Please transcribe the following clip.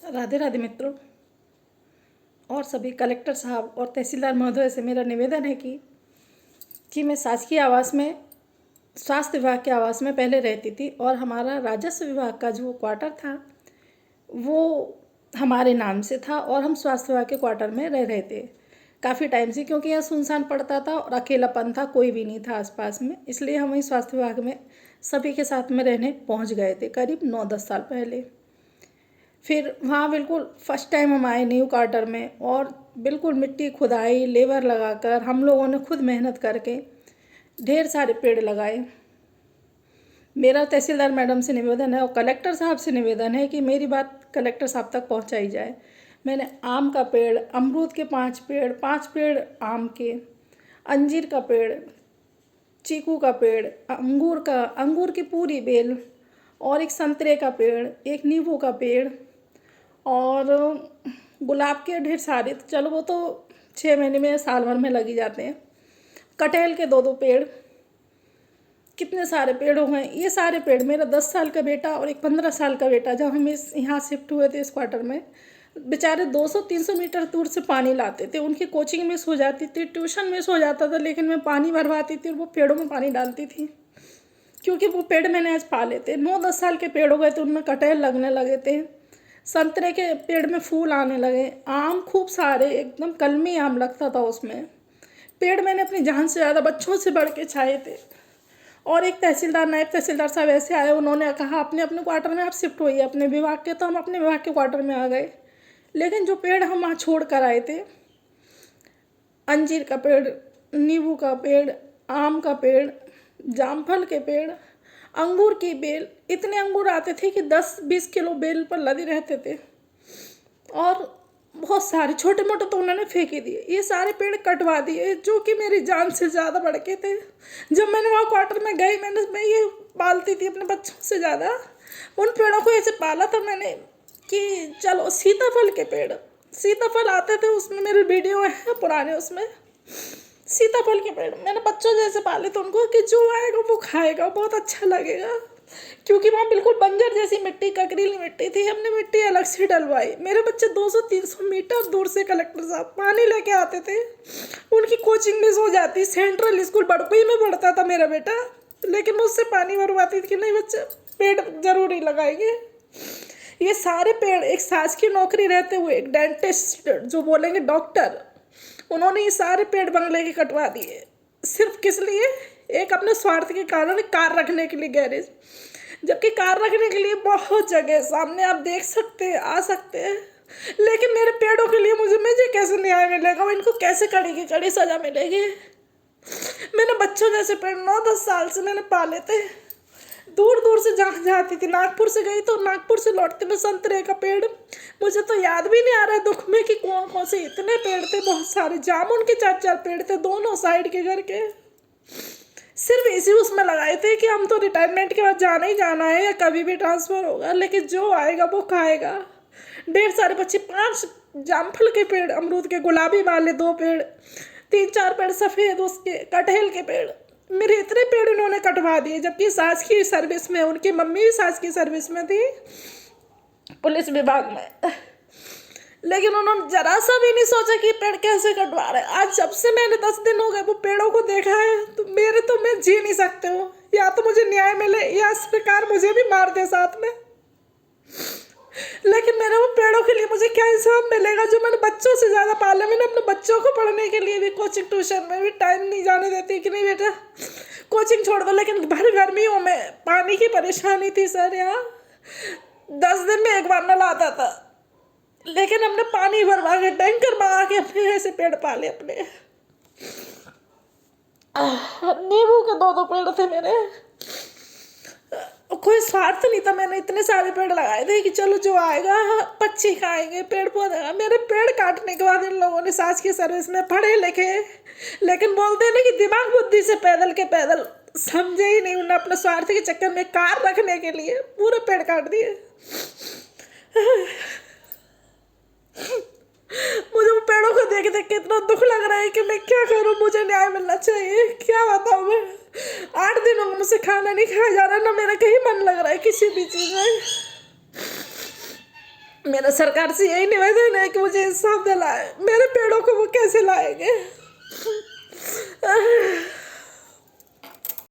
राधे राधे मित्रों और सभी कलेक्टर साहब और तहसीलदार महोदय से मेरा निवेदन है कि मैं शासकीय आवास में स्वास्थ्य विभाग के आवास में पहले रहती थी और हमारा राजस्व विभाग का जो क्वार्टर था वो हमारे नाम से था और हम स्वास्थ्य विभाग के क्वार्टर में रह रहे थे काफ़ी टाइम से, क्योंकि यह सुनसान पड़ता था और अकेलापन था, कोई भी नहीं था आसपास में। इसलिए हम वहीं स्वास्थ्य विभाग में सभी के साथ में रहने पहुंच गए थे करीब 9-10 साल पहले। फिर वहाँ बिल्कुल फर्स्ट टाइम हम आए न्यू क्वार्टर में और बिल्कुल मिट्टी खुदाई लेबर लगाकर हम लोगों ने खुद मेहनत करके ढेर सारे पेड़ लगाए। मेरा तहसीलदार मैडम से निवेदन है और कलेक्टर साहब से निवेदन है कि मेरी बात कलेक्टर साहब तक पहुंचाई जाए। मैंने आम का पेड़, अमरूद के 5 पेड़ आम के, अंजीर का पेड़, चीकू का पेड़, अंगूर की पूरी बेल और एक संतरे का पेड़, एक नींबू का पेड़ और गुलाब के ढेर सारे, तो चलो वो तो 6 महीने में साल भर में लग ही जाते हैं। कटहल के 2-2 पेड़, कितने सारे पेड़ हो गए। ये सारे पेड़, मेरा 10 साल का बेटा और एक 15 साल का बेटा, जब हम यहाँ शिफ्ट हुए थे इस क्वार्टर में, बेचारे 200-300 मीटर दूर से पानी लाते थे। उनकी कोचिंग मिस हो जाती थी, ट्यूशन मिस हो जाता था, लेकिन मैं पानी भरवाती थी और वो पेड़ों में पानी डालती थी, क्योंकि वो पेड़ मैंने आज पाले थे। 9-10 साल के पेड़ हो गए थे, उनमें कटहल लगने लगे थे, संतरे के पेड़ में फूल आने लगे, आम खूब सारे, एकदम कलमी आम लगता था उसमें। पेड़ मैंने अपनी जान से ज़्यादा बच्चों से बढ़ के छाए थे। और एक तहसीलदार, नायब तहसीलदार साहब ऐसे आए, उन्होंने कहा अपने अपने क्वार्टर में आप शिफ्ट होइए अपने विभाग के, तो हम अपने विभाग के क्वार्टर में आ गए। लेकिन जो पेड़ हम वहाँ छोड़ कर आए थे, अंजीर का पेड़, नींबू का पेड़, आम का पेड़, जामफल के पेड़, अंगूर की बेल, इतने अंगूर आते थे कि 10-20 किलो बेल पर लदे रहते थे और बहुत सारे छोटे मोटे तो उन्होंने फेंक ही दिए। ये सारे पेड़ कटवा दिए जो कि मेरी जान से ज़्यादा बढ़ के थे। जब मैंने वहाँ क्वार्टर में गई, मैं ये पालती थी अपने बच्चों से ज़्यादा, उन पेड़ों को ऐसे पाला था मैंने कि चलो सीताफल के पेड़, सीताफल आते थे, उसमें मेरे वीडियो है पुराने, उसमें सीताफल के पेड़ मैंने बच्चों जैसे पाले थे उनको कि जो आएगा वो खाएगा, बहुत अच्छा लगेगा। क्योंकि वहाँ बिल्कुल बंजर जैसी मिट्टी, ककरीली मिट्टी थी, हमने मिट्टी अलग से डलवाई। मेरे बच्चे 200-300 मीटर दूर से कलेक्टर साहब पानी लेके आते थे, उनकी कोचिंग मिस हो जाती। सेंट्रल स्कूल बड़कुई में पढ़ता था मेरा बेटा, लेकिन मैं उससे पानी भरवाती थी कि नहीं बच्चे पेड़ जरूरी लगाएंगे। ये सारे पेड़, एक शासकीय नौकरी रहते हुए एक डेंटिस्ट, जो बोलेंगे डॉक्टर, उन्होंने ये सारे पेड़ बंगले के कटवा दिए। सिर्फ किस लिए? एक अपने स्वार्थ के कारण, कार रखने के लिए गैरेज, जबकि कार रखने के लिए बहुत जगह सामने आप देख सकते हैं, आ सकते हैं। लेकिन मेरे पेड़ों के लिए मुझे कैसे न्याय मिलेगा, इनको कैसे कड़ी की कड़ी सजा मिलेगी? मैंने बच्चों जैसे पेड़ 9-10 साल से मैंने पाले थे। दूर दूर से जहाँ जाती थी, नागपुर से गई तो नागपुर से लौटते में संतरे का पेड़, मुझे तो याद भी नहीं आ रहा है दुख में कि कौन कौन से इतने पेड़ थे। बहुत सारे जामुन के 4-4 पेड़ थे दोनों साइड के घर के, सिर्फ इसी उसमें लगाए थे कि हम तो रिटायरमेंट के बाद जाना ही जाना है या कभी भी ट्रांसफ़र होगा, लेकिन जो आएगा वो खाएगा। ढेर सारे बच्चे, 5 जामफल के पेड़, अमरूद के गुलाबी वाले 2 पेड़, 3-4 पेड़ सफ़ेद उसके, कटहल के पेड़, मेरे इतने पेड़ उन्होंने कटवा दिए। जबकि शासकीय सर्विस में, उनकी मम्मी भी शासकीय सर्विस में थी पुलिस विभाग में, लेकिन उन्होंने जरा सा भी नहीं सोचा कि पेड़ कैसे कटवा रहे। आज जब से मैंने 10 दिन हो गए वो पेड़ों को देखा है तो मैं जी नहीं सकते हो। या तो मुझे न्याय मिले या सरकार मुझे भी मार दे साथ में, लेकिन मेरे वो पेड़ों के लिए मुझे क्या इंसाफ मिलेगा जो मैंने बच्चों से ज़्यादा पाले। मैंने अपने बच्चों को पढ़ने के लिए भी कोचिंग ट्यूशन में भी टाइम नहीं जाने देती कि नहीं बेटा कोचिंग छोड़ दो, लेकिन भर गर्मियों में पानी की परेशानी थी सर। यहाँ 10 दिन में एक बार नल आता था, लेकिन हमने पानी भरवा के टैंकर मंगा के अपने ऐसे पेड़ पाले। अपने नींबू के 2-2 पेड़ थे मेरे, कोई स्वार्थ नहीं था। मैंने इतने सारे पेड़ लगाए थे कि चलो जो आएगा पक्षी खाएंगे, पेड़ पौधे। मेरे पेड़ काटने के बाद इन लोगों ने शासकीय सर्विस में पढ़े लिखे, लेकिन बोलते हैं ना कि दिमाग बुद्धि से पैदल के पैदल, समझे ही नहीं। उन्होंने अपने स्वार्थ के चक्कर में कार रखने के लिए पूरे पेड़ काट दिए। मुझे वो पेड़ों को देख देख के इतना दुख लग रहा है कि मैं क्या करूं, मुझे न्याय मिलना चाहिए। क्या बताऊं मैं, 8 दिन हो गए मुझसे खाना नहीं खाया जा रहा, ना मेरा कहीं मन लग रहा है किसी भी चीज़ में। मेरा सरकार से यही निवेदन है कि मुझे इंसाफ दिलाए। मेरे पेड़ों को वो कैसे लाएंगे?